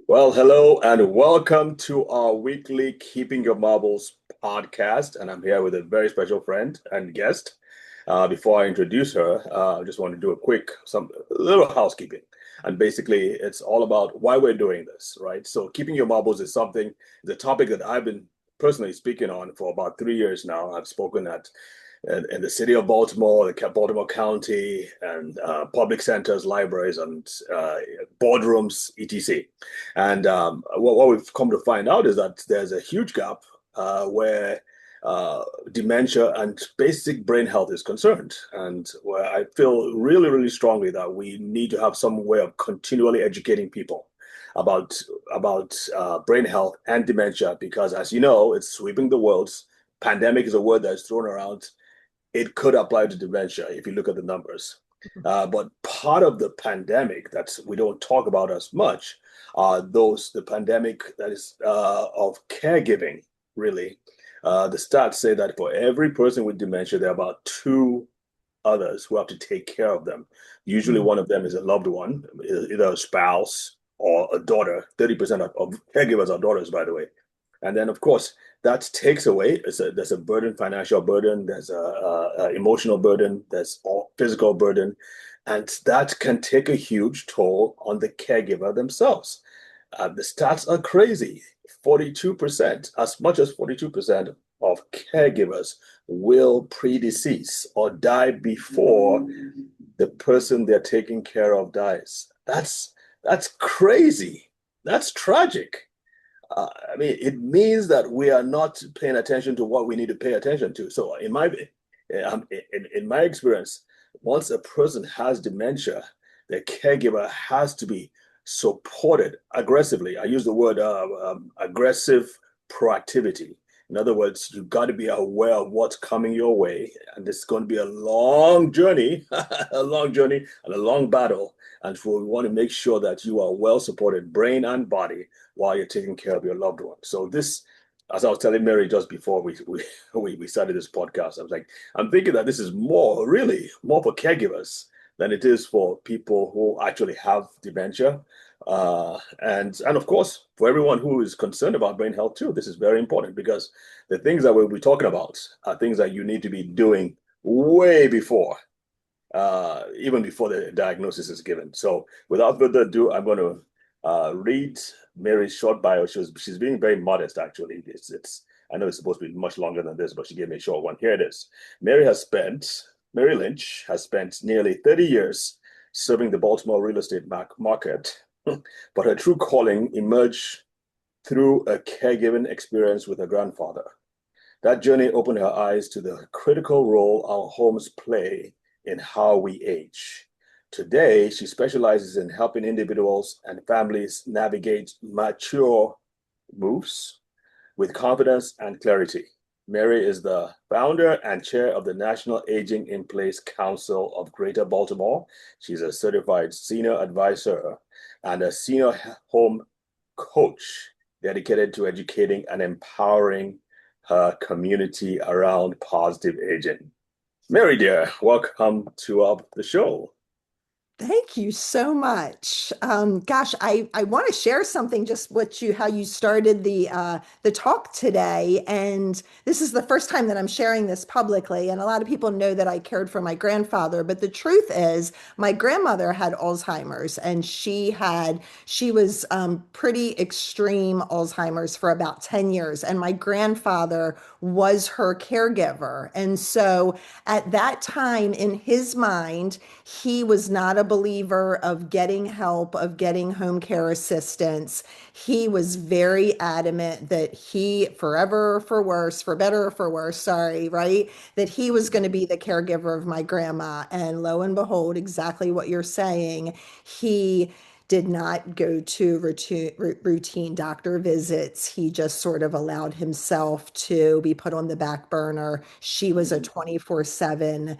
Well, hello and welcome to our weekly Keeping Your Marbles podcast. And I'm here with a very special friend and guest. Before I introduce her, I just want to do some little housekeeping. And basically, it's all about why we're doing this, right? So, keeping your marbles is the topic that I've been personally speaking on for about 3 years now. I've spoken at in the city of Baltimore, the Baltimore County, and public centers, libraries, and boardrooms, etc. And what we've come to find out is that there's a huge gap where dementia and basic brain health is concerned, and where I feel really, really strongly that we need to have some way of continually educating people about brain health and dementia, because as you know, it's sweeping the world. Pandemic is a word that's thrown around. It could apply to dementia if you look at the numbers. But part of the pandemic that we don't talk about as much are the pandemic that is of caregiving, really. The stats say that for every person with dementia, there are about two others who have to take care of them. Usually, Mm. one of them is a loved one, either a spouse or a daughter. 30% of caregivers are daughters, by the way. And then, of course, that takes away. There's a burden, financial burden. There's a emotional burden. There's a physical burden, and that can take a huge toll on the caregiver themselves. The stats are crazy. 42%, as much as 42% of caregivers will predecease or die before the person they're taking care of dies. That's crazy. That's tragic. I mean, it means that we are not paying attention to what we need to pay attention to. So, in my experience, once a person has dementia, the caregiver has to be supported aggressively. I use the word aggressive proactivity. In other words, you've got to be aware of what's coming your way, and it's going to be a long journey, a long journey, and a long battle. And so we want to make sure that you are well supported, brain and body, while you're taking care of your loved one. So this, as I was telling Mary just before we started this podcast, I was like, I'm thinking that this is really more for caregivers than it is for people who actually have dementia. And of course, for everyone who is concerned about brain health too, this is very important, because the things that we'll be talking about are things that you need to be doing way before, even before the diagnosis is given. So without further ado, I'm going to read Mary's short bio. She's being very modest, actually. It's I know it's supposed to be much longer than this, but she gave me a short one. Here it is. Mary Lynch has spent nearly 30 years serving the Baltimore real estate market, but her true calling emerged through a caregiving experience with her grandfather. That journey opened her eyes to the critical role our homes play in how we age. Today, she specializes in helping individuals and families navigate mature moves with confidence and clarity. Mary is the founder and chair of the National Aging in Place Council of Greater Baltimore. She's a certified senior advisor and a senior home coach dedicated to educating and empowering her community around positive aging. Mary, dear, welcome to the show. Thank you so much. Gosh, I want to share something just how you started the talk today. And this is the first time that I'm sharing this publicly. And a lot of people know that I cared for my grandfather, but the truth is my grandmother had Alzheimer's and she was pretty extreme Alzheimer's for about 10 years. And my grandfather was her caregiver. And so at that time in his mind, he was not a believer of getting help, of getting home care assistance. He was very adamant that he, forever or for worse, for better or for worse, sorry, right? That he was going to be the caregiver of my grandma. And lo and behold, exactly what you're saying, he did not go to routine doctor visits. He just sort of allowed himself to be put on the back burner. She was a 24/7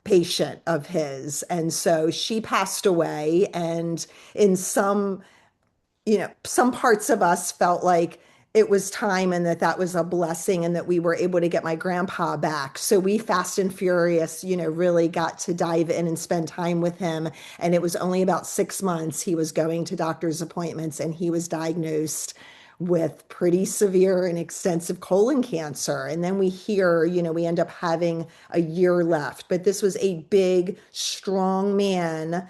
patient of his. And so she passed away. And in some parts of us felt like it was time and that that was a blessing and that we were able to get my grandpa back. So we fast and furious, really got to dive in and spend time with him. And it was only about 6 months he was going to doctor's appointments and he was diagnosed with pretty severe and extensive colon cancer. And then we hear, we end up having a year left. But this was a big, strong man.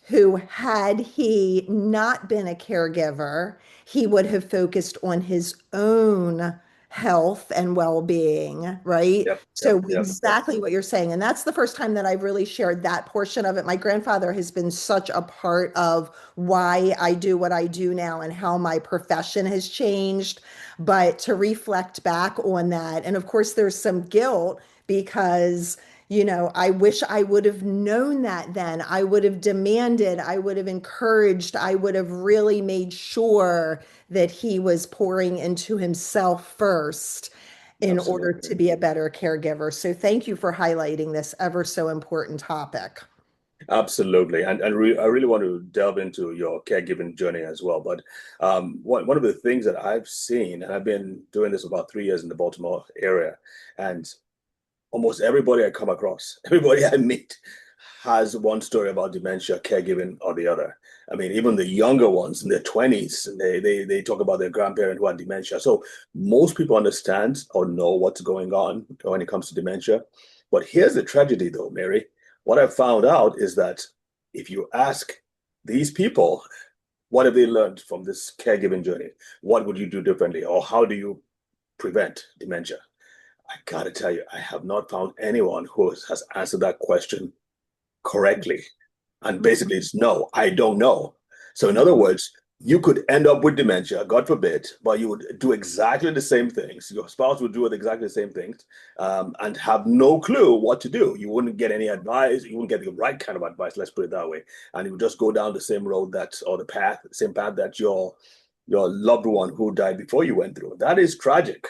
Who, had he not been a caregiver, he would have focused on his own health and well-being, right? Yep, yep, So yep, yep. exactly what you're saying. And that's the first time that I've really shared that portion of it. My grandfather has been such a part of why I do what I do now and how my profession has changed. But to reflect back on that, and of course, there's some guilt because I wish I would have known that then. I would have demanded, I would have encouraged, I would have really made sure that he was pouring into himself first in order Absolutely. to be a better caregiver. So thank you for highlighting this ever so important topic. Absolutely. I really want to delve into your caregiving journey as well. But one of the things that I've seen, and I've been doing this about 3 years in the Baltimore area, and almost everybody I come across, everybody I meet has one story about dementia, caregiving, or the other. I mean, even the younger ones in their 20s, they talk about their grandparent who had dementia. So most people understand or know what's going on when it comes to dementia. But here's the tragedy, though, Mary. What I've found out is that if you ask these people, what have they learned from this caregiving journey? What would you do differently? Or how do you prevent dementia? I gotta tell you, I have not found anyone who has answered that question correctly. And basically, it's no, I don't know. So, in other words, you could end up with dementia, God forbid, but you would do exactly the same things. Your spouse would do exactly the same things, and have no clue what to do. You wouldn't get any advice. You wouldn't get the right kind of advice. Let's put it that way. And you would just go down the same road or the path, same path that your loved one who died before you went through. That is tragic.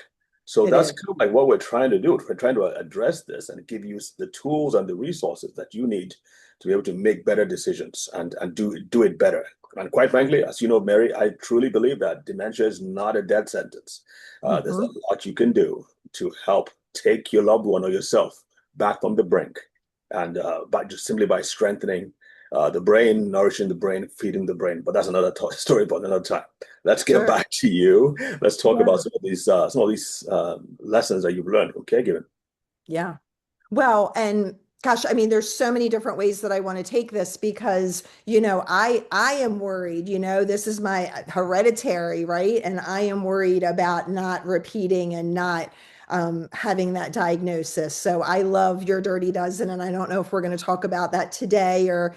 So It that's is. kind of like what we're trying to do. We're trying to address this and give you the tools and the resources that you need to be able to make better decisions and do it better. And quite frankly, as you know, Mary, I truly believe that dementia is not a death sentence. There's a Mhm. lot you can do to help take your loved one or yourself back from the brink, and by just simply by strengthening the brain, nourishing the brain, feeding the brain. But that's another story for another time. Let's get Sure. back to you. Let's talk about Yeah. some of these lessons that you've learned from caregiving. Yeah. Well, and gosh, I mean, there's so many different ways that I want to take this because, I am worried, this is my hereditary, right? And I am worried about not repeating and not having that diagnosis. So I love your Dirty Dozen, and I don't know if we're going to talk about that today or,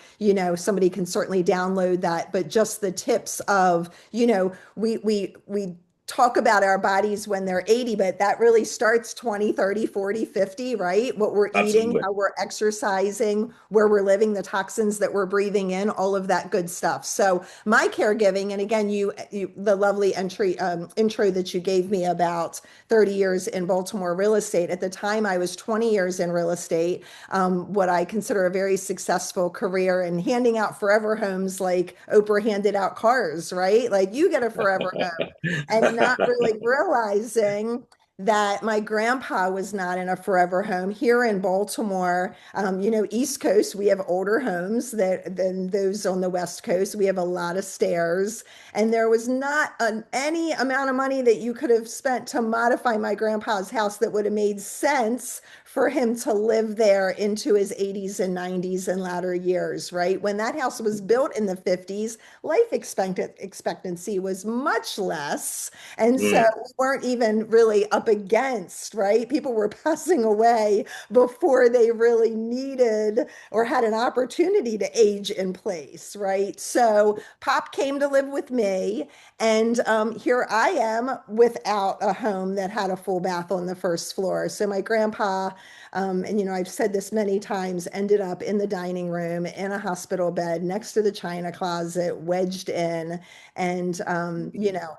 somebody can certainly download that, but just the tips of, we talk about our bodies when they're 80, but that really starts 20, 30, 40, 50, right? What we're eating, Absolutely. how we're exercising, where we're living, the toxins that we're breathing in, all of that good stuff. So my caregiving, and again, the lovely intro that you gave me about 30 years in Baltimore real estate. At the time, I was 20 years in real estate, what I consider a very successful career and handing out forever homes like Oprah handed out cars, right? Like you get a forever home and not really realizing that my grandpa was not in a forever home here in Baltimore. East Coast, we have older homes than those on the West Coast. We have a lot of stairs, and there was not any amount of money that you could have spent to modify my grandpa's house that would have made sense for him to live there into his 80s and 90s and latter years, right? When that house was built in the 50s, life expectancy was much less. And so Mm, we weren't even really up against, right? People were passing away before they really needed or had an opportunity to age in place, right? So Pop came to live with me, and here I am without a home that had a full bath on the first floor. So my grandpa, and I've said this many times, ended up in the dining room in a hospital bed next to the china closet, wedged in. And,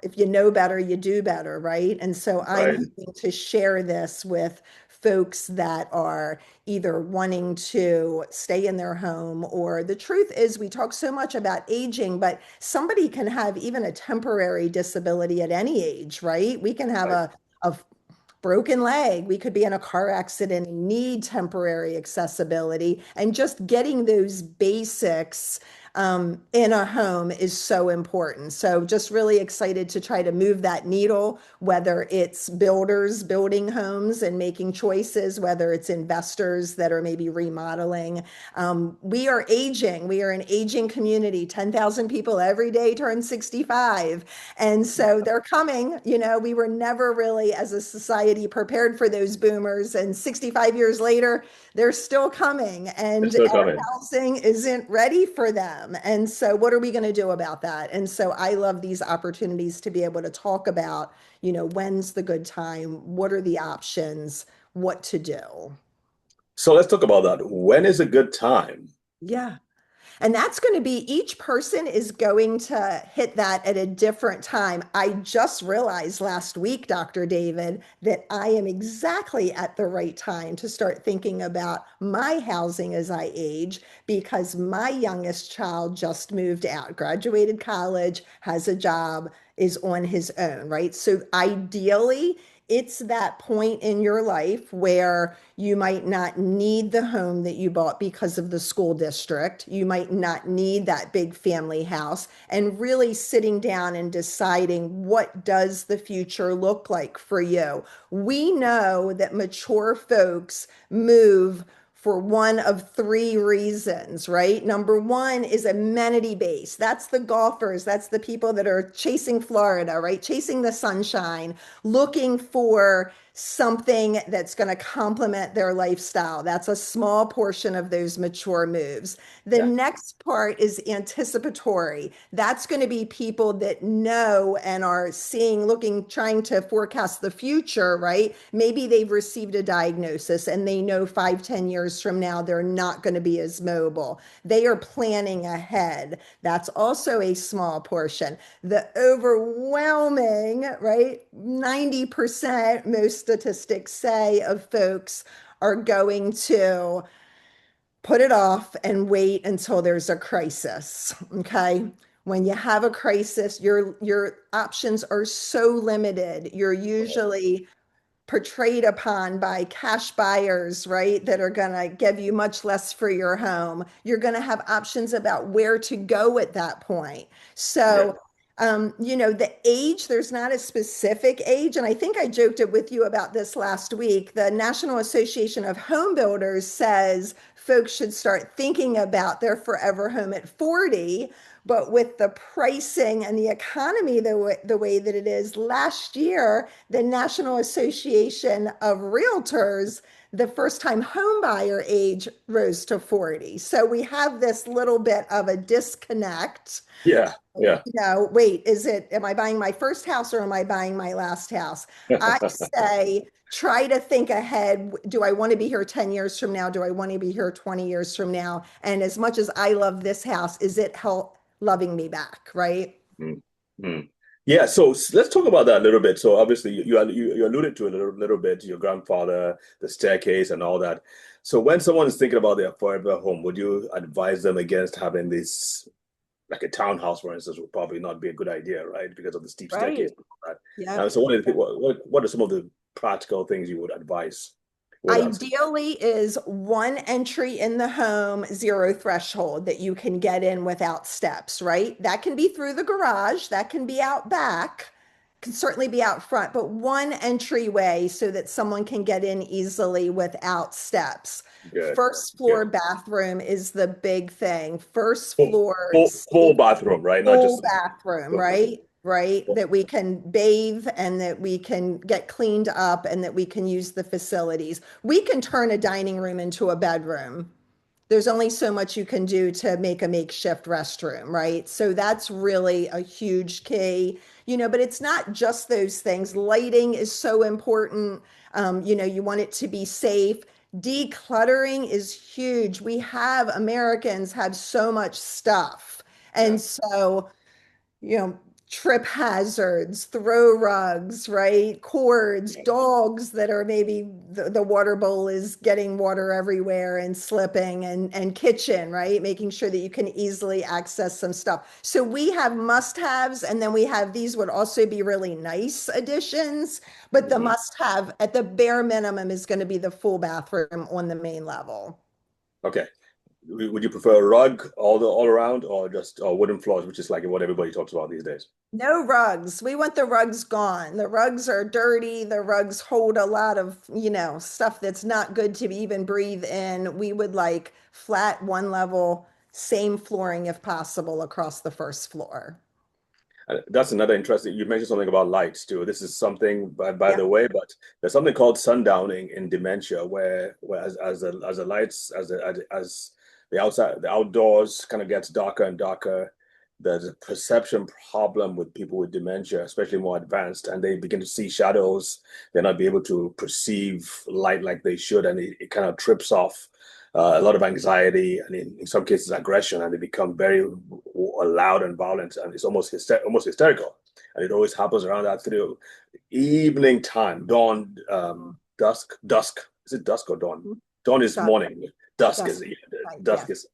if you know better, you do better, right? And so I'm right. hoping to share this with folks that are either wanting to stay in their home, or the truth is we talk so much about aging, but somebody can have even a temporary disability at any age, right? We can have Right. a broken leg. We could be in a car accident and need temporary accessibility. And just getting those basics in a home is so important. So just really excited to try to move that needle, whether it's builders building homes and making choices, whether it's investors that are maybe remodeling. We are aging. We are an aging community. 10,000 people every day turn 65. And so they're coming. We were never really, as a society, prepared for those boomers. And 65 years later, they're still coming. It's And still our coming. housing isn't ready for them. And so, what are we going to do about that? And so, I love these opportunities to be able to talk about, when's the good time? What are the options? What to do? So let's talk about that. When is a good time? Yeah. And that's going to be each person is going to hit that at a different time. I just realized last week, Dr. David, that I am exactly at the right time to start thinking about my housing as I age, because my youngest child just moved out, graduated college, has a job, is on his own, right? So ideally, it's that point in your life where you might not need the home that you bought because of the school district. You might not need that big family house, and really sitting down and deciding, what does the future look like for you? We know that mature folks move for one of three reasons, right? Number one is amenity based. That's the golfers. That's the people that are chasing Florida, right? Chasing the sunshine, looking for something that's going to complement their lifestyle. That's a small portion of those mature moves. The Yeah. next part is anticipatory. That's going to be people that know and are seeing, looking, trying to forecast the future, right? Maybe they've received a diagnosis and they know 5, 10 years from now they're not going to be as mobile. They are planning ahead. That's also a small portion. The overwhelming, right, 90%, most statistics say, of folks are going to put it off and wait until there's a crisis. Okay. When you have a crisis, your options are so limited. You're usually portrayed upon by cash buyers, right? That are going to give you much less for your home. You're going to have options about where to go at that point. Yeah. So, the age, there's not a specific age. And I think I joked it with you about this last week. The National Association of Home Builders says folks should start thinking about their forever home at 40. But with the pricing and the economy the way that it is, last year, the National Association of Realtors, the first time home buyer age rose to 40. So we have this little bit of a disconnect. Yeah. Yeah. Wait, am I buying my first house or am I buying my last house? I say, try to think ahead. Do I want to be here 10 years from now? Do I want to be here 20 years from now? And as much as I love this house, is it loving me back, right? Mm, mm. Yeah, so let's talk about that a little bit. So obviously you alluded to it a little bit, your grandfather, the staircase and all that. So when someone is thinking about their forever home, would you advise them against having this, like a townhouse, for instance, would probably not be a good idea, right? Because of the steep staircase Right. and all that. Yep. So what are some of the practical things you would advise with that? Ideally is one entry in the home, zero threshold that you can get in without steps, right? That can be through the garage, that can be out back, can certainly be out front, but one entryway so that someone can get in easily without steps. Good, First floor good. bathroom is the big thing. First Full, floor full safe bathroom, right? Not full just bathroom, right? Right. That we can bathe and that we can get cleaned up and that we can use the facilities. We can turn a dining room into a bedroom. There's only so much you can do to make a makeshift restroom, right? So that's really a huge key, but it's not just those things. Lighting is so important. You want it to be safe. Decluttering is huge. Americans have so much stuff. yeah. And so, you know, trip hazards, throw rugs, right? Cords, dogs that are maybe the water bowl is getting water everywhere and slipping, and kitchen, right? Making sure that you can easily access some stuff. So we have must-haves, and then we have these would also be really nice additions, but the Mhm. must-have at the bare minimum is going to be the full bathroom on the main level. Okay. Would you prefer a rug all around or just wooden floors, which is like what everybody talks about these days? No rugs. We want the rugs gone. The rugs are dirty. The rugs hold a lot of, stuff that's not good to even breathe in. We would like flat one level, same flooring if possible across the first floor. That's another interesting. You mentioned something about lights too. This is something, by Yeah. the way, but there's something called sundowning in dementia, where as the lights as the outside the outdoors kind of gets darker and darker, there's a perception problem with people with dementia, especially more advanced, and they begin to see shadows. They're not be able to perceive light like they should, and it kind of trips off a lot of anxiety and in some cases aggression, and they become very loud and violent, and it's almost hysterical. And it always happens around that through evening time, dawn, dusk. Is it dusk or dawn? Dawn is Dusk, morning. Dusk dusk, is right, dusk yeah. is,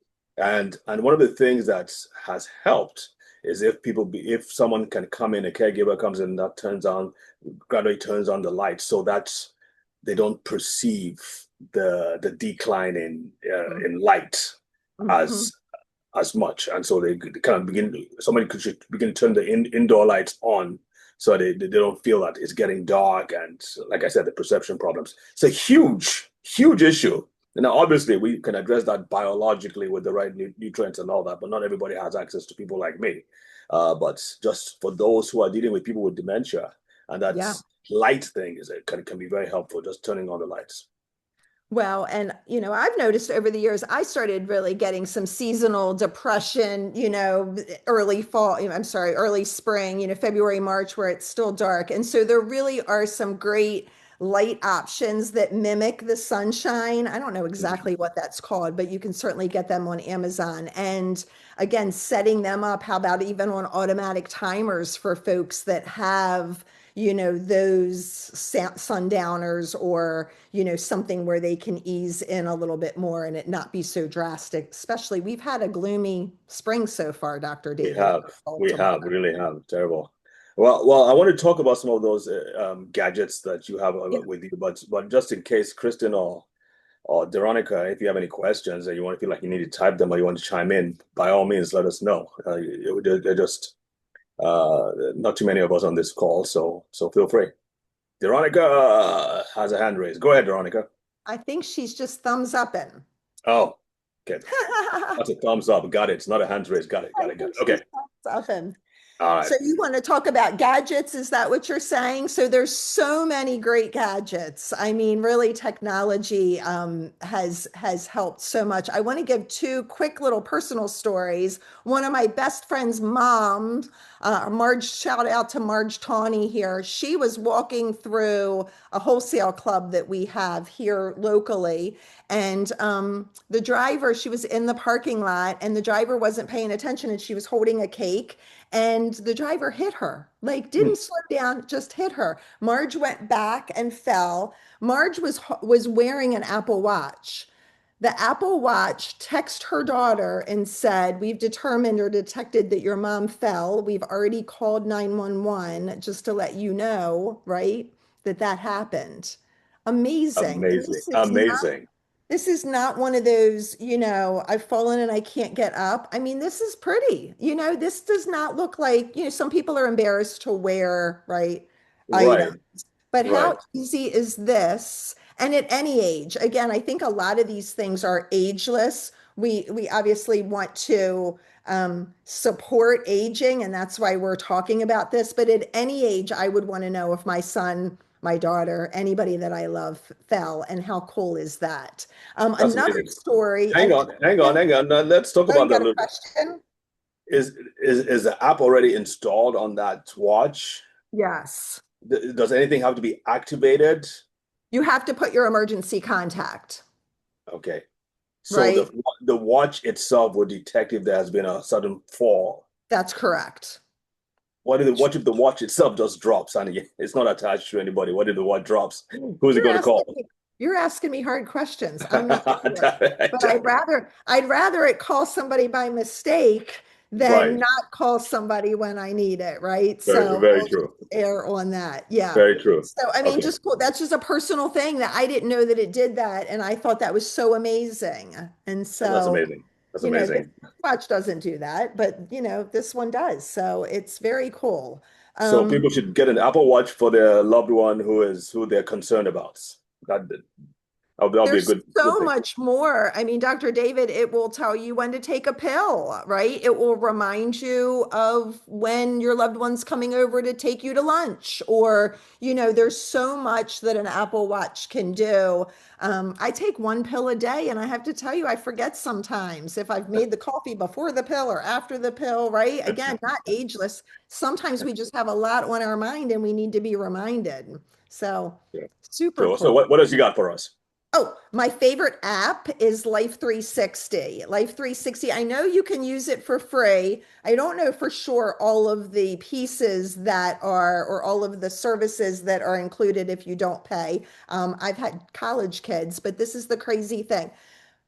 and one of the things that has helped is if someone can come in, a caregiver comes in that gradually turns on the light so that they don't perceive the decline in light Mhm. as as much, and so they kind of somebody could begin to turn the indoor lights on so they don't feel that it's getting dark, and like I said, the perception problems. It's a huge issue. Now, obviously, we can address that biologically with the right nutrients and all that, but not everybody has access to people like me. But just for those who are dealing with people with dementia, and that Yeah. light thing can be very helpful, just turning on the lights. Well, and I've noticed over the years, I started really getting some seasonal depression, early fall, I'm sorry, early spring, February, March, where it's still dark. And so there really are some great light options that mimic the sunshine. I don't know Mhm. exactly what that's called, but you can certainly get them on Amazon. And again, setting them up, how about even on automatic timers for folks that have those sundowners, or, something where they can ease in a little bit more and it not be so drastic. Especially, we've had a gloomy spring so far, Dr. We David. have, we really have. Terrible. Well, I want to talk about some of those gadgets that you have Yeah. with you, but just in case, Kristen or Veronica, if you have any questions and you want to feel like you need to type them or you want to chime in, by all means, let us know. They're just not too many of us on this call, so feel free. Veronica has a hand raised. Go ahead, Veronica. I think she's just thumbs upping. Oh, okay. I That's a thumbs up. Got it. It's not a hand raised. Got think it. Okay. she's thumbs upping. All right. So you want to talk about gadgets? Is that what you're saying? So there's so many great gadgets. I mean, really, technology has helped so much. I want to give two quick little personal stories. One of my best friend's mom, Marge, shout out to Marge Tawney here. She was walking through a wholesale club that we have here locally, and the driver, she was in the parking lot, and the driver wasn't paying attention, and she was holding a cake, and the driver hit her, like Hmm. didn't slow down, just hit her. Marge went back and fell. Marge was wearing an Apple Watch. The Apple Watch texted her daughter and said, "We've determined or detected that your mom fell. We've already called 911 just to let you know," right? That happened. Amazing. And Amazing. Amazing. this is not one of those, I've fallen and I can't get up. I mean, this is pretty. This does not look like, some people are embarrassed to wear, right, items. Right. But how Right. easy is this? And at any age, again, I think a lot of these things are ageless. We obviously want to support aging, and that's why we're talking about this. But at any age, I would want to know if my son, my daughter, anybody that I love fell, and how cool is that? That's Another amazing. story, Hang and on, hang on, hang on. Now, let's talk oh, you about that got a a little bit. question? Is the app already installed on that watch? Yes. Does anything have to be activated? You have to put your emergency contact, Okay. So right? the watch itself will detect if there has been a sudden fall. That's correct. what if the watch itself just drops and it's not attached to anybody? What if the watch drops? Who's it You're going to asking call? me, you're asking me hard questions. I'm not sure. But I'd rather it call somebody by mistake than Right. not call somebody when I need it, right? Very, So very I'll just true. err on that. Yeah. Very true. So I mean, Okay. just cool. That's just a personal thing that I didn't know that it did that, and I thought that was so amazing. And That's so, amazing. That's this amazing. watch doesn't do that, but this one does. So it's very cool. So Um, people should get an Apple Watch for their loved one who they're concerned about. That'll be a There's good so thing. much more. I mean, Dr. David, it will tell you when to take a pill, right? It will remind you of when your loved one's coming over to take you to lunch, or, there's so much that an Apple Watch can do. I take one pill a day, and I have to tell you, I forget sometimes if I've made the coffee before the pill or after the pill, right? Again, not ageless. Sometimes we just have a lot on our mind and we need to be reminded. So, Yeah. super Cool. So cool. what else you got for us? Oh, my favorite app is Life 360. Life 360, I know you can use it for free. I don't know for sure all of the pieces that are, or all of the services that are included if you don't pay. I've had college kids, but this is the crazy thing.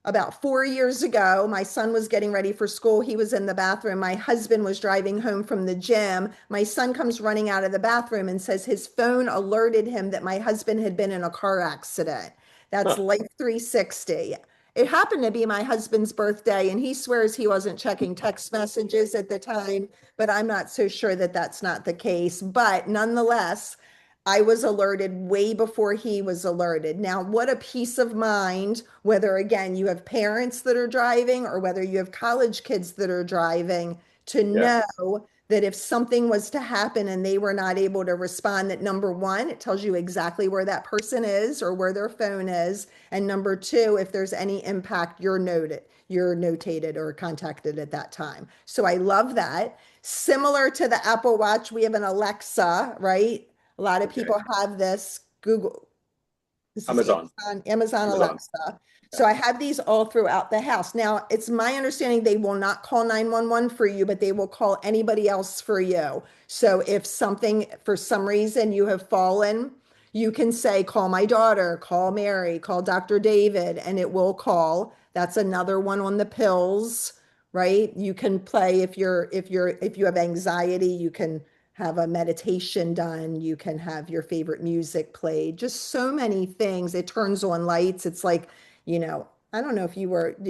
About 4 years ago, my son was getting ready for school. He was in the bathroom. My husband was driving home from the gym. My son comes running out of the bathroom and says his phone alerted him that my husband had been in a car accident. That's Huh. Life 360. It happened to be my husband's birthday, and he swears he wasn't checking text messages at the time, but I'm not so sure that that's not the case. But nonetheless, I was alerted way before he was alerted. Now, what a peace of mind, whether again you have parents that are driving or whether you have college kids that are driving, to Yeah. know that if something was to happen and they were not able to respond, that number one, it tells you exactly where that person is or where their phone is. And number two, if there's any impact, you're notated or contacted at that time. So I love that. Similar to the Apple Watch, we have an Alexa, right? A lot of Okay. people have this. Google, this is Amazon. Amazon Amazon. Alexa. Yeah. So I have these all throughout the house. Now, it's my understanding they will not call 911 for you, but they will call anybody else for you. So if something, for some reason, you have fallen, you can say, call my daughter, call Mary, call Dr. David, and it will call. That's another one on the pills, right? You can play if you have anxiety, you can have a meditation done. You can have your favorite music played. Just so many things. It turns on lights. It's like, I don't know if do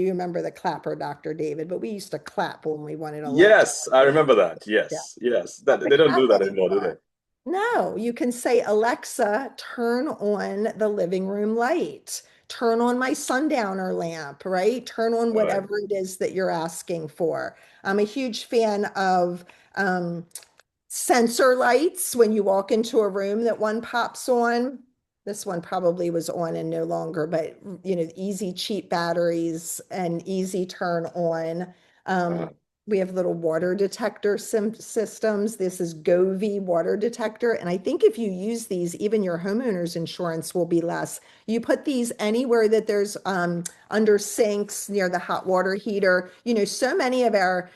you remember the clapper, Dr. David? But we used to clap when we wanted a light. Yes, I remember that. Yeah. Yes. Yes. Not That the they don't clap do that anymore, do they? anymore. No, you can say, Alexa, turn on the living room light. Turn on my sundowner lamp, right? Turn on All right. whatever it is that you're asking for. I'm a huge fan of sensor lights when you walk into a room that one pops on. This one probably was on and no longer, but easy cheap batteries and easy turn on. Uh, We have little water detector systems. This is Govee water detector. And I think if you use these, even your homeowner's insurance will be less. You put these anywhere that there's under sinks, near the hot water heater. So many of our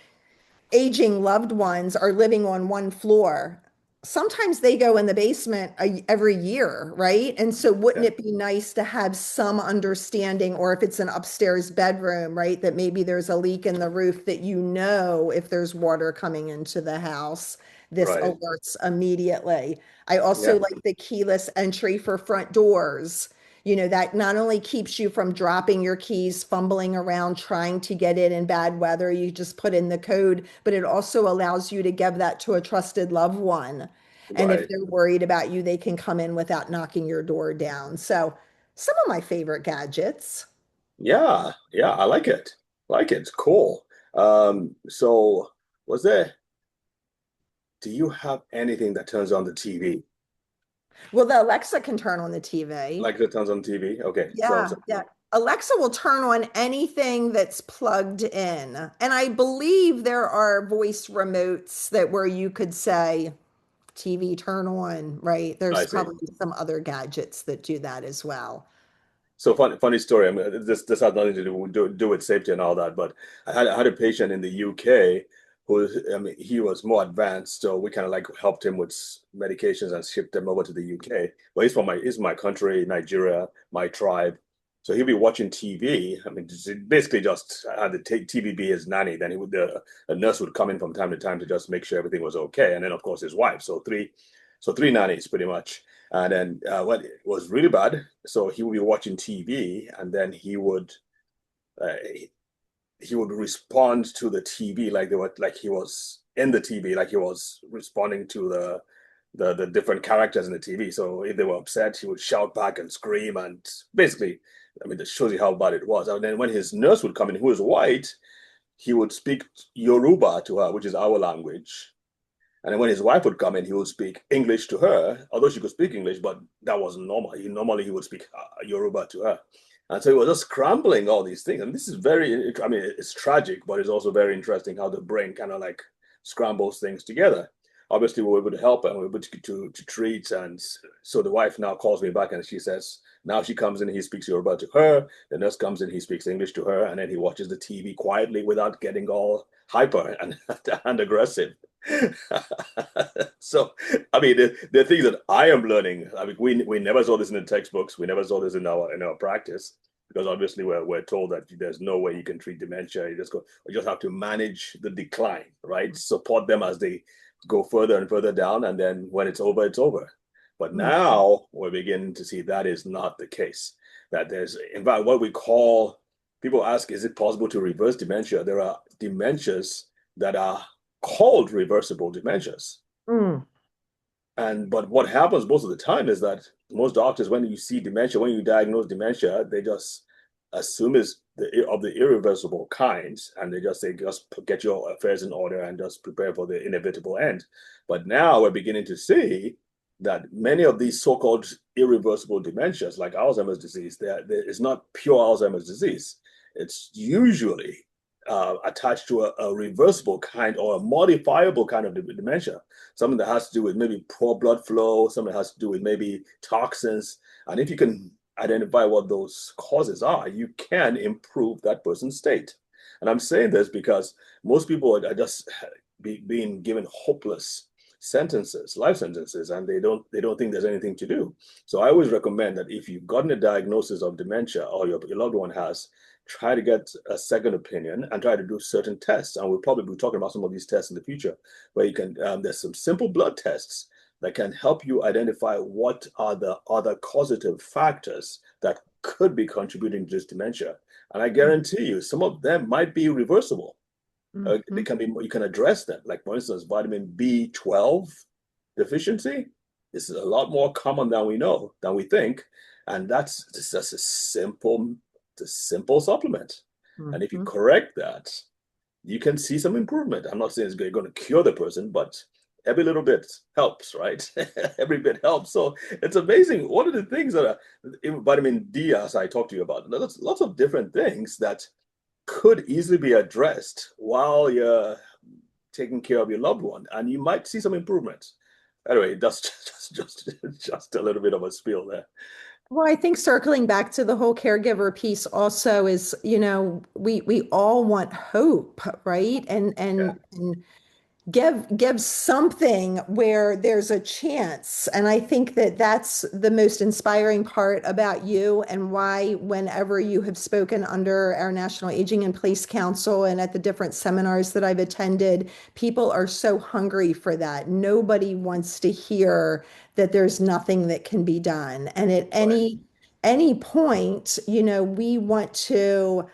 aging loved ones are living on one floor. Sometimes they go in the basement every year, right? And so wouldn't yeah. it be nice to have some understanding, or if it's an upstairs bedroom, right, that maybe there's a leak in the roof that if there's water coming into the house, this Right. alerts immediately. I Yeah. also like the keyless entry for front doors. That not only keeps you from dropping your keys, fumbling around, trying to get in bad weather, you just put in the code, but it also allows you to give that to a trusted loved one. And if Right. they're worried about you, they can come in without knocking your door down. So, some of my favorite gadgets. Yeah. Yeah. I like it. Like it. It's cool. So was there, do you have anything that turns on the TV? Well, the Alexa can turn on the TV. Like that turns on TV? Okay. Yeah, yeah. Alexa will turn on anything that's plugged in. And I believe there are voice remotes that where you could say, TV turn on, right? I There's see. probably some other gadgets that do that as well. So funny story. I mean, this has nothing to do with safety and all that, but I had a patient in the UK who, I mean, he was more advanced, so we kind of like helped him with medications and shipped them over to the UK. But he's my country, Nigeria, my tribe. So he'll be watching TV. I mean, basically just had the TV be his nanny. Then the nurse would come in from time to time to just make sure everything was okay. And then of course his wife. So three nannies pretty much. And then when it was really bad, so he would be watching TV, and then uh, he would respond to the TV like they were like he was in the TV, like he was responding to the different characters in the TV. So if they were upset, he would shout back and scream, and basically, I mean, that shows you how bad it was. And then when his nurse would come in, who was white, he would speak Yoruba to her, which is our language. And then when his wife would come in, he would speak English to her, although she could speak English, but that wasn't normal. Normally he would speak Yoruba to her. And so he was just scrambling all these things. And this is very, I mean, it's tragic, but it's also very interesting how the brain kind of like scrambles things together. Obviously, we were able to help and we were able to treat. And so the wife now calls me back and she says, now she comes in, he speaks Yoruba to her. The nurse comes in, he speaks English to her. And then he watches the TV quietly without getting all hyper and aggressive. So, I mean, the things that I am learning. I mean, we never saw this in the textbooks. We never saw this in our practice because obviously we're told that there's no way you can treat dementia. You just have to manage the decline, right? Support them as they go further and further down, and then when it's over, it's over. But now we're beginning to see that is not the case. That there's, in fact, what we call people ask, is it possible to reverse dementia? There are dementias that are called reversible dementias. Mm. But what happens most of the time is that most doctors, when you see dementia, when you diagnose dementia, they just assume it's of the irreversible kinds, and they just say, just get your affairs in order and just prepare for the inevitable end. But now we're beginning to see that many of these so-called irreversible dementias, like Alzheimer's disease, it's not pure Alzheimer's disease. It's usually attached to a reversible kind or a modifiable kind of dementia, something that has to do with maybe poor blood flow, something that has to do with maybe toxins. And if you can identify what those causes are, you can improve that person's state. And I'm saying this because most people are just being given hopeless sentences, life sentences, and they don't think there's anything to do. So I always recommend that if you've gotten a diagnosis of dementia or your loved one has, try to get a second opinion and try to do certain tests. And we'll probably be talking about some of these tests in the future, where you can, there's some simple blood tests that can help you identify what are the other causative factors that could be contributing to this dementia. And I guarantee you, some of them might be reversible. They can be, you can address them. Like for instance, vitamin B12 deficiency is a lot more common than we think. And that's just a simple supplement. And if you correct that, you can see some improvement. I'm not saying it's going to cure the person, but every little bit helps, right? Every bit helps. So it's amazing. One of the things that vitamin D, as I talked to you about, lots of different things that could easily be addressed while you're taking care of your loved one, and you might see some improvements. Anyway, that's just a little bit of a spiel there. Well, I think circling back to the whole caregiver piece also is, we all want hope, right? Yeah. And give something where there's a chance. And I think that that's the most inspiring part about you, and why whenever you have spoken under our National Aging in Place Council and at the different seminars that I've attended, people are so hungry for that. Nobody wants to hear that there's nothing that can be done. And at Right. any point, we want to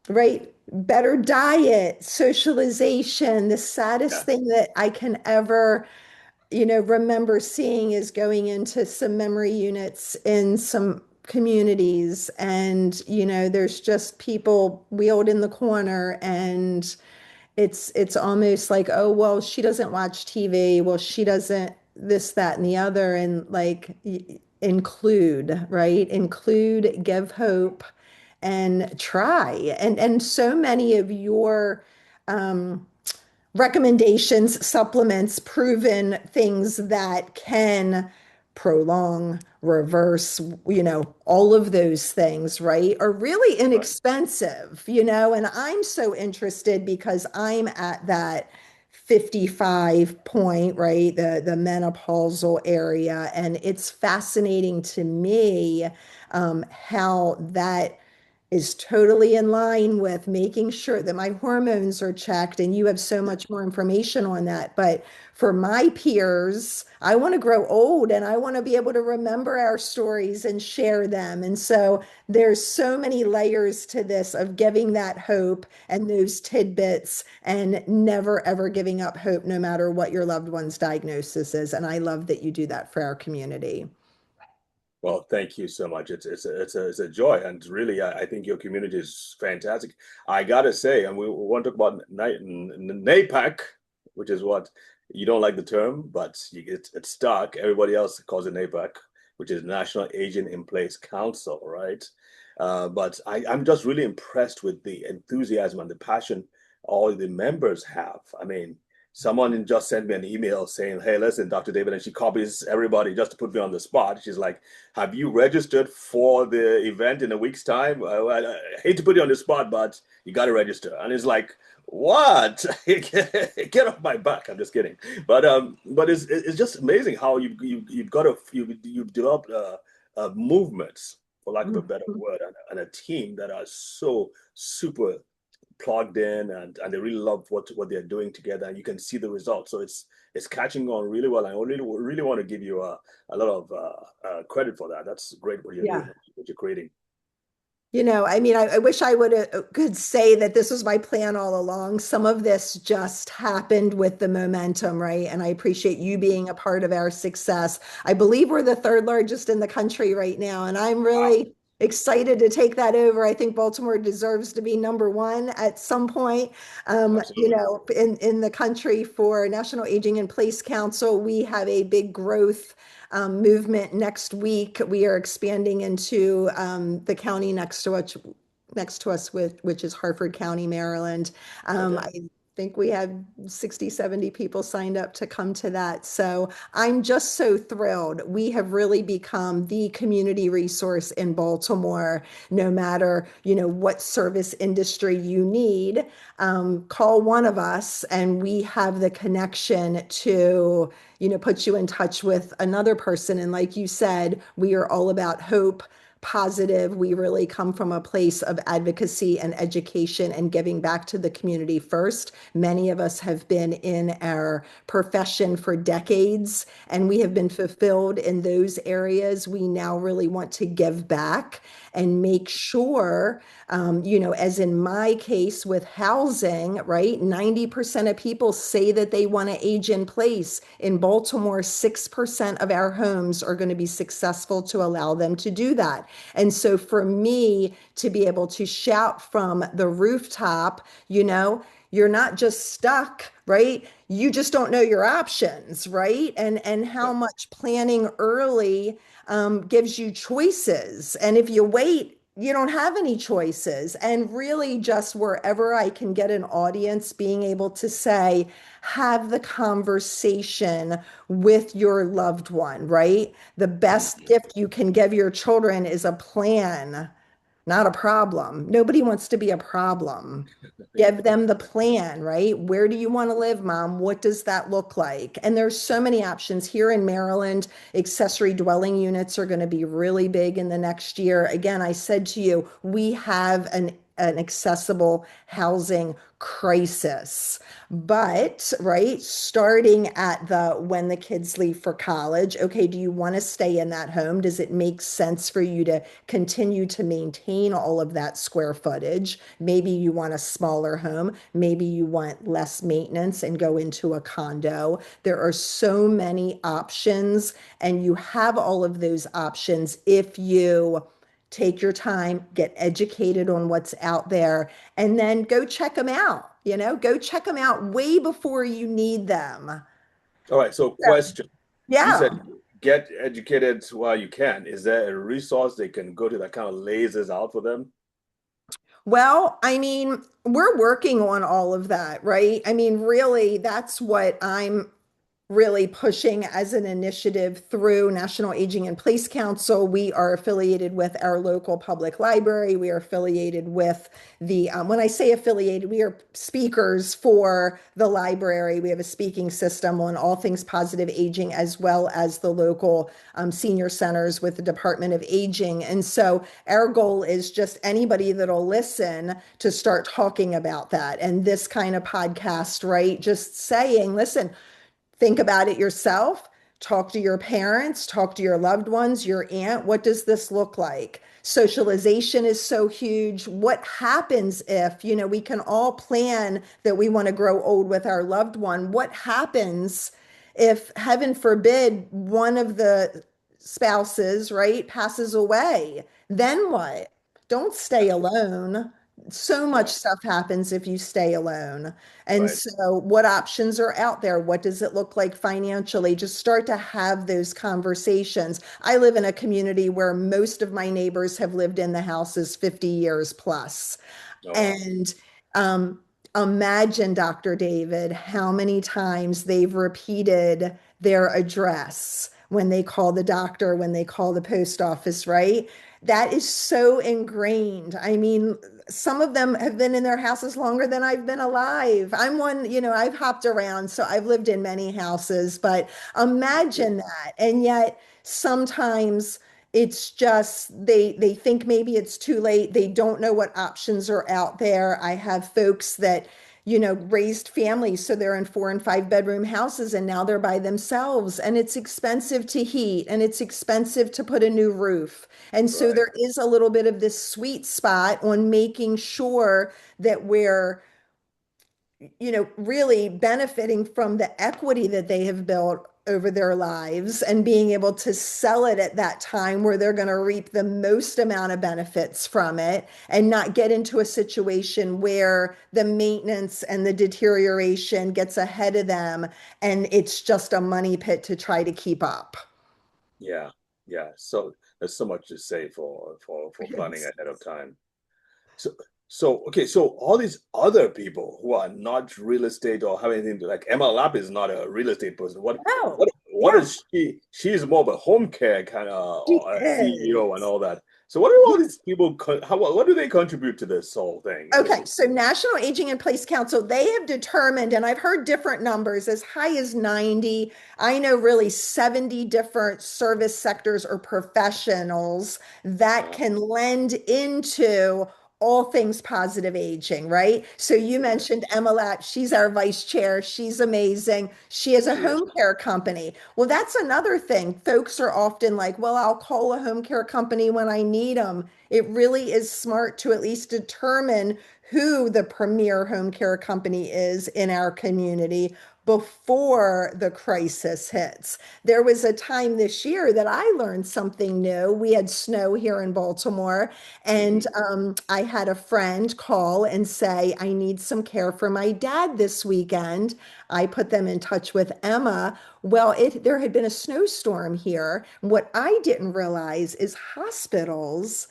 right? Better diet, socialization. The saddest Yeah. thing that I can ever, remember seeing is going into some memory units in some communities, and, there's just people wheeled in the corner, and it's almost like, oh, well, she doesn't watch TV. Well, she doesn't this, that, and the other. And like, include, right? Include, give hope, and try. And so many of your recommendations, supplements, proven things that can prolong, reverse, all of those things, right, are really Right. inexpensive, and I'm so interested because I'm at that 55 point, right, the menopausal area, and it's fascinating to me how that is totally in line with making sure that my hormones are checked. And you have so much more information on that. But for my peers, I want to grow old and I want to be able to remember our stories and share them. And so there's so many layers to this of giving that hope and those tidbits and never ever giving up hope, no matter what your loved one's diagnosis is. And I love that you do that for our community. Well, thank you so much. It's a joy, and really, I think your community is fantastic. I gotta say, and we want to talk about NAPAC, which is what you don't like the term, but it's stuck. Everybody else calls it NAPAC, which is National Aging in Place Council, right? But I'm just really impressed with the enthusiasm and the passion all the members have. I mean, someone just sent me an email saying, "Hey, listen, Dr. David," and she copies everybody just to put me on the spot. She's like, "Have you registered for the event in a week's time?" I hate to put you on the spot, but you got to register. And it's like, what? Get off my back! I'm just kidding. But it's just amazing how you've got you've developed movements, for lack of a better Mhm. word, and a team that are so super plugged in, and they really love what they're doing together, and you can see the results. So it's catching on really well. I really want to give you a lot of credit for that. That's great what you're doing, Yeah. what you're creating. I mean, I wish I would have could say that this was my plan all along. Some of this just happened with the momentum, right? And I appreciate you being a part of our success. I believe we're the third largest in the country right now, and I'm Wow, really excited to take that over. I think Baltimore deserves to be number one at some point, absolutely. in the country for National Aging in Place Council. We have a big growth movement next week. We are expanding into the county next to us, which is Harford County, Maryland. Okay. I think we had 60, 70 people signed up to come to that. So I'm just so thrilled. We have really become the community resource in Baltimore. No matter, what service industry you need, call one of us and we have the connection to put you in touch with another person. And like you said, we are all about hope, positive. We really come from a place of advocacy and education and giving back to the community first. Many of us have been in our profession for decades and we have been fulfilled in those areas. We now really want to give back and make sure, as in my case with housing, right? 90% of people say that they want to age in place. In Baltimore, 6% of our homes are going to be successful to allow them to do that. And so for me to be able to shout from the rooftop, you're not just stuck, right? You just don't know your options, right? And how Right. much planning early gives you choices. And if you wait, you don't have any choices. And really, just wherever I can get an audience, being able to say, have the conversation with your loved one, right? The best Mhm. gift you can give your children is a plan, not a problem. Nobody wants to be a problem. Give them the plan, right? Where do you want to live, mom? What does that look like? And there's so many options here in Maryland. Accessory dwelling units are going to be really big in the next year. Again, I said to you, we have an accessible housing crisis. But, right, starting at the when the kids leave for college, okay, do you want to stay in that home? Does it make sense for you to continue to maintain all of that square footage? Maybe you want a smaller home. Maybe you want less maintenance and go into a condo. There are so many options, and you have all of those options if you take your time, get educated on what's out there, and then go check them out. Go check them out way before you need them. All right. So, So, question. You yeah. said get educated while you can. Is there a resource they can go to that kind of lays this out for them? Well, I mean, we're working on all of that, right? I mean, really, that's what I'm really pushing as an initiative through National Aging in Place Council. We are affiliated with our local public library. We are affiliated with when I say affiliated, we are speakers for the library. We have a speaking system on all things positive aging, as well as the local senior centers with the Department of Aging. And so our goal is just anybody that'll listen to start talking about that. And this kind of podcast, right? Just saying, listen, think about it yourself. Talk to your parents, talk to your loved ones, your aunt. What does this look like? Socialization is so huge. What happens if, we can all plan that we want to grow old with our loved one? What happens if, heaven forbid, one of the spouses, right, passes away? Then what? Don't stay alone. So much Yeah, stuff happens if you stay alone. And right. so, what options are out there? What does it look like financially? Just start to have those conversations. I live in a community where most of my neighbors have lived in the houses 50 years plus. Oh, wow. And um, imagine, Dr. David, how many times they've repeated their address when they call the doctor, when they call the post office, right? That is so ingrained. I mean, some of them have been in their houses longer than I've been alive. I'm one, I've hopped around, so I've lived in many houses, but imagine that. And yet sometimes it's just they think maybe it's too late. They don't know what options are out there. I have folks that raised families, so they're in 4 and 5 bedroom houses and now they're by themselves, and it's expensive to heat and it's expensive to put a new roof. And so Right. there is a little bit of this sweet spot on making sure that we're really benefiting from the equity that they have built over their lives and being able to sell it at that time where they're going to reap the most amount of benefits from it and not get into a situation where the maintenance and the deterioration gets ahead of them and it's just a money pit to try to keep up. Yeah. Yeah. So there's so much to say for planning Yes. ahead of time. So, okay, so all these other people who are not real estate or have anything to, like Emma Lap is not a real estate person. Oh, What yeah, is she? She's more of a home care kind of she CEO and is. all that. So what do all these people? What do they contribute to this whole thing? I Okay, mean, so National Aging in Place Council, they have determined, and I've heard different numbers, as high as 90. I know really 70 different service sectors or professionals that uh, can lend into all things positive aging, right? So you yeah, mentioned Emma Lapp, she's our vice chair. She's amazing. She has a she is. home care company. Well, that's another thing. Folks are often like, well, I'll call a home care company when I need them. It really is smart to at least determine who the premier home care company is in our community before the crisis hits. There was a time this year that I learned something new. We had snow here in Baltimore, and Hmm. I had a friend call and say, I need some care for my dad this weekend. I put them in touch with Emma. Well, there had been a snowstorm here. What I didn't realize is hospitals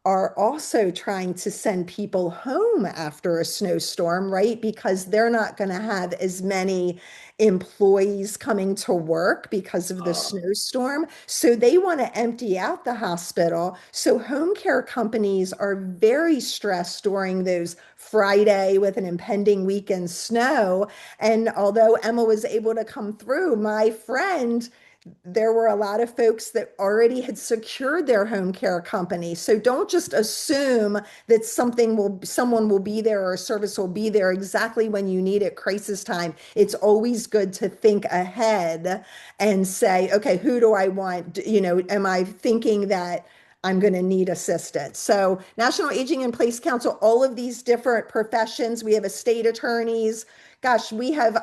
are also trying to send people home after a snowstorm, right? Because they're not going to have as many employees coming to work because of the Uh, snowstorm. So they want to empty out the hospital. So home care companies are very stressed during those Friday with an impending weekend snow. And although Emma was able to come through, my friend, there were a lot of folks that already had secured their home care company. So don't just assume that someone will be there or a service will be there exactly when you need it, crisis time. It's always good to think ahead and say, okay, who do I want? Am I thinking that I'm going to need assistance? So National Aging in Place Council, all of these different professions. We have estate attorneys. Gosh, we have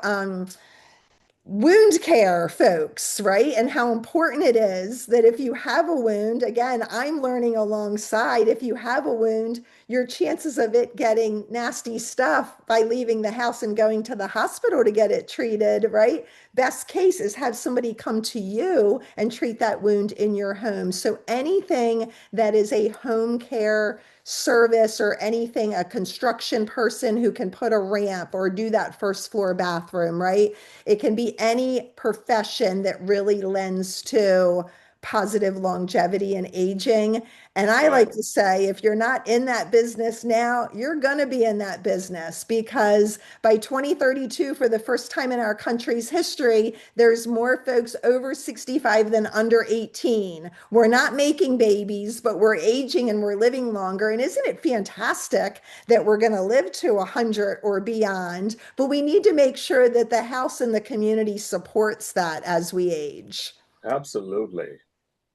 wound care folks, right? And how important it is that if you have a wound, again, I'm learning alongside, if you have a wound, your chances of it getting nasty stuff by leaving the house and going to the hospital to get it treated, right? Best case is have somebody come to you and treat that wound in your home. So anything that is a home care service or anything, a construction person who can put a ramp or do that first floor bathroom, right? It can be any profession that really lends to positive longevity and aging. And I Right. like to say, if you're not in that business now, you're going to be in that business because by 2032, for the first time in our country's history, there's more folks over 65 than under 18. We're not making babies, but we're aging and we're living longer. And isn't it fantastic that we're going to live to 100 or beyond? But we need to make sure that the house and the community supports that as we age. Absolutely.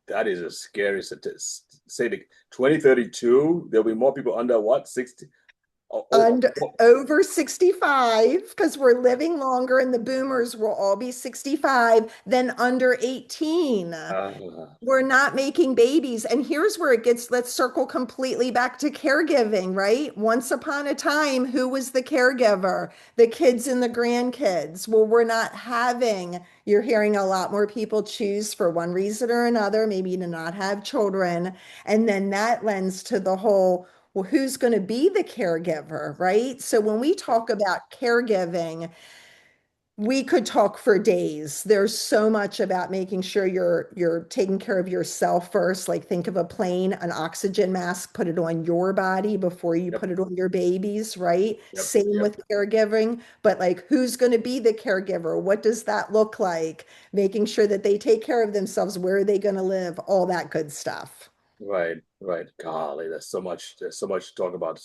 That is a scary statistic. Say the 2032, there'll be more people under what? 60? Oh, And oh, over 65, because we're living longer and the boomers will all be 65, than under 18. oh, We're not making babies. And here's where it gets, let's circle completely back to caregiving, right? Once upon a time, who was the caregiver? The kids and the grandkids. Well, we're not having, you're hearing a lot more people choose for one reason or another, maybe to not have children. And then that lends to the whole, well, who's going to be the caregiver, right? So when we talk about caregiving, we could talk for days. There's so much about making sure you're taking care of yourself first. Like think of a plane, an oxygen mask, put it on your body before you yep, put it on your babies, right? yep, Same yep. with caregiving, but like who's going to be the caregiver? What does that look like? Making sure that they take care of themselves, where are they going to live? All that good stuff. Right, right. Golly, there's so much to talk about.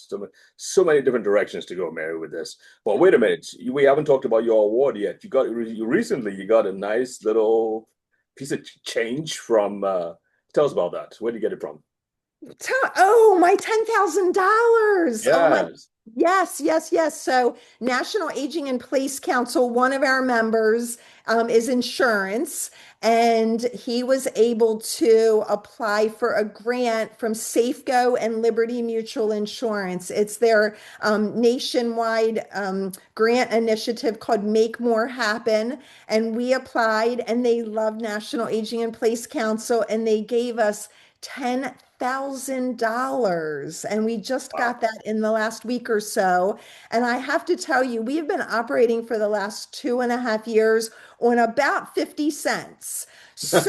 So many different directions to go, Mary, with this. But wait a minute, we haven't talked about your award yet. You recently you got a nice little piece of change from tell us about that. Where did you get it from? Oh, my $10,000. Oh my, Yes. yes, yes, yes. So National Aging in Place Council, one of our members is insurance, and he was able to apply for a grant from Safeco and Liberty Mutual Insurance. It's their nationwide grant initiative called Make More Happen. And we applied, and they love National Aging in Place Council, and they gave us $10,000. And we just got Wow. that in the last week or so. And I have to tell you, we have been operating for the last 2.5 years on about 50 cents. So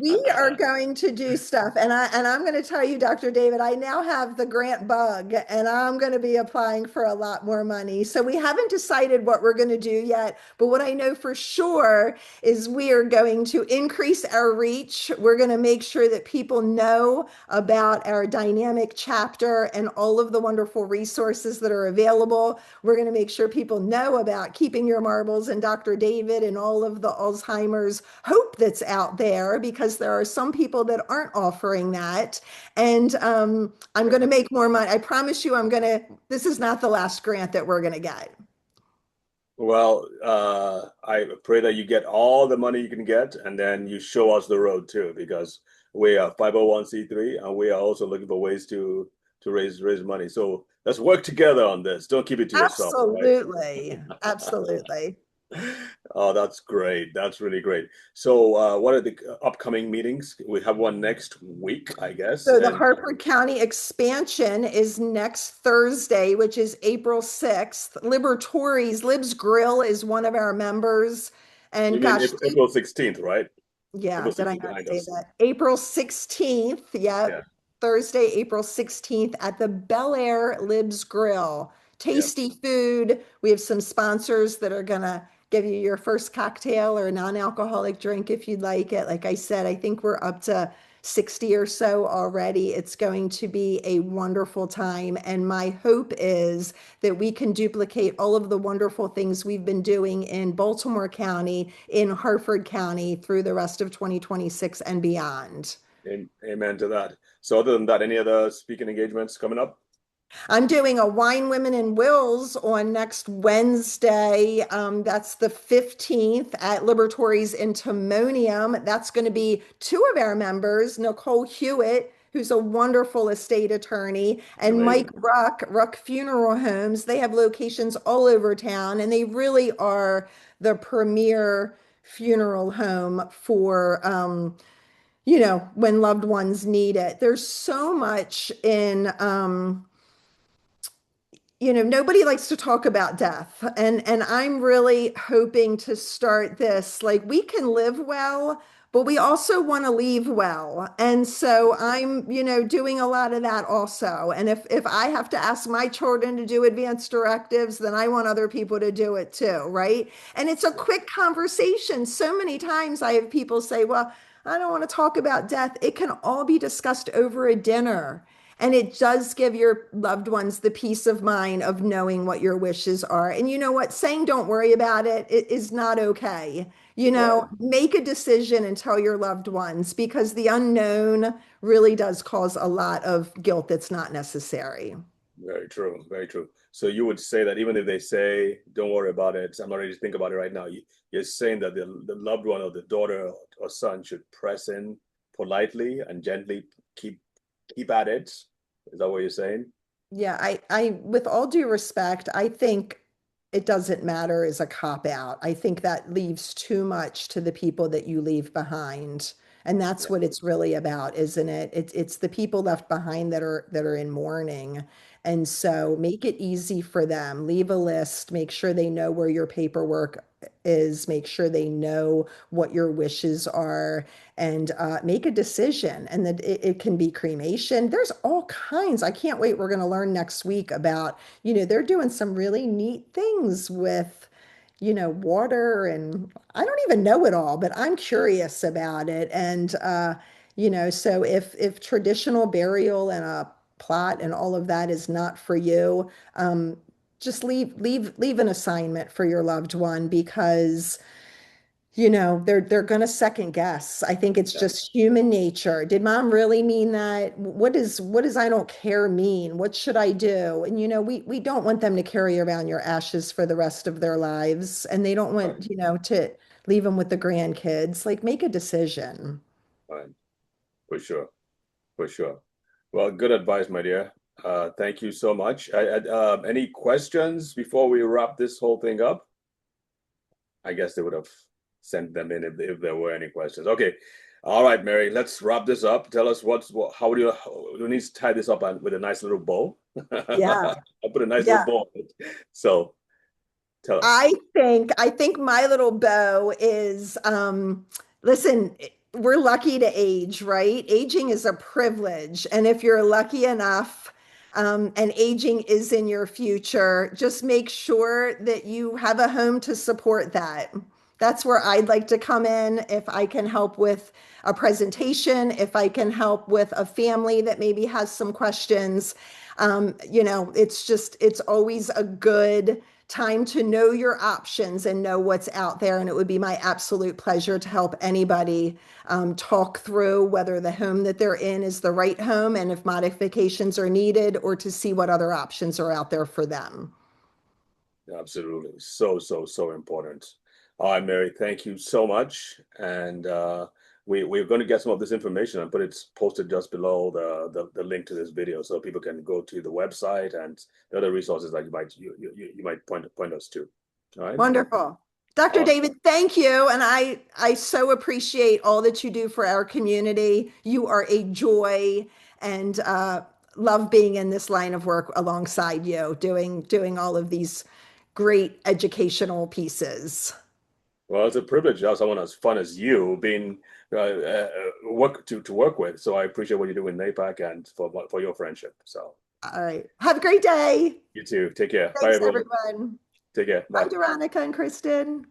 we are going to do stuff. And I'm going to tell you, Dr. David, I now have the grant bug and I'm going to be applying for a lot more money. So we haven't decided what we're going to do yet. But what I know for sure is we are going to increase our reach. We're going to make sure that people know about our dynamic chapter and all of the wonderful resources that are available. We're going to make sure people know about Keeping Your Marbles and Dr. David and all of the Alzheimer's hope that's out there, because there are some people that aren't offering that. And I'm going to make more money. I promise you, this is not the last grant that we're going to get. Well, I pray that you get all the money you can get, and then you show us the road too, because we are 501(c)(3), and we are also looking for ways to raise money. So let's work together on this. Don't keep it to yourself, all right? Absolutely. Absolutely. Oh, that's great. That's really great. So, what are the upcoming meetings? We have one next week, I guess. So the And Harford County expansion is next Thursday, which is April 6th. Libertories, Libs Grill is one of our members. you And mean gosh, April 16th, right? yeah, April did I 16th not behind say us. that? April 16th, Yeah, yep. Thursday, April 16th at the Bel Air Libs Grill. yeah. Tasty food. We have some sponsors that are gonna give you your first cocktail or non-alcoholic drink if you'd like it. Like I said, I think we're up to 60 or so already. It's going to be a wonderful time. And my hope is that we can duplicate all of the wonderful things we've been doing in Baltimore County, in Harford County through the rest of 2026 and beyond. Amen to that. So, other than that, any other speaking engagements coming up? I'm doing a Wine, Women, and Wills on next Wednesday. That's the 15th at Libertories in Timonium. That's going to be two of our members, Nicole Hewitt, who's a wonderful estate attorney, and Mike Amazing. Ruck, Ruck Funeral Homes. They have locations all over town, and they really are the premier funeral home for when loved ones need it. There's so much in, nobody likes to talk about death. And I'm really hoping to start this. Like we can live well, but we also want to leave well. And so I'm, doing a lot of that also. And if I have to ask my children to do advanced directives, then I want other people to do it too, right? And it's a quick conversation. So many times I have people say, well, I don't want to talk about death. It can all be discussed over a dinner. And it does give your loved ones the peace of mind of knowing what your wishes are. And you know what? Saying don't worry about it is not okay. Right. Make a decision and tell your loved ones because the unknown really does cause a lot of guilt that's not necessary. Very true. Very true. So you would say that even if they say, "Don't worry about it," I'm not ready to think about it right now. You're saying that the loved one or the daughter or son should press in politely and gently keep at it. Is that what you're saying? Yeah, with all due respect, I think it doesn't matter as a cop out. I think that leaves too much to the people that you leave behind. And that's Yeah. what it's really about, isn't it? It's the people left behind that are in mourning. And so make it easy for them. Leave a list, make sure they know where your paperwork is, make sure they know what your wishes are and make a decision. And that it can be cremation. There's all kinds. I can't wait. We're going to learn next week about, they're doing some really neat things with, water. And I don't even know it all, but I'm curious about it. And, so if traditional burial and a plot and all of that is not for you, just leave an assignment for your loved one because they're going to second guess. I think it's Yeah. just human nature. Did mom really mean that? What does I don't care mean? What should I do? And we don't want them to carry around your ashes for the rest of their lives, and they don't Right. want, to leave them with the grandkids. Like make a decision. Right. For sure. For sure. Well, good advice, my dear. Thank you so much. Any questions before we wrap this whole thing up? I guess they would have sent them in if there were any questions. Okay. All right, Mary, let's wrap this up. Tell us how do we need to tie this up with a nice little bow? Yeah. I'll put a nice little Yeah. bow on it. So tell us. I think my little bow is listen, we're lucky to age, right? Aging is a privilege. And if you're lucky enough, and aging is in your future, just make sure that you have a home to support that. That's where I'd like to come in if I can help with a presentation, if I can help with a family that maybe has some questions. It's always a good time to know your options and know what's out there. And it would be my absolute pleasure to help anybody talk through whether the home that they're in is the right home and if modifications are needed, or to see what other options are out there for them. Absolutely. So, so, so important. All right, Mary, thank you so much. And we're going to get some of this information and put it posted just below the link to this video so people can go to the website and the other resources that you might point us to. All right. Wonderful. Dr. Awesome. David, thank you. And I so appreciate all that you do for our community. You are a joy and love being in this line of work alongside you, doing all of these great educational pieces. Well, it's a privilege to have someone as fun as you being work to work with. So I appreciate what you do in NAPAC and for your friendship. So All right. Have a great day. you too. Take care. Bye, Thanks, everyone. everyone. Take care. Bye, Bye. Veronica and Kristen.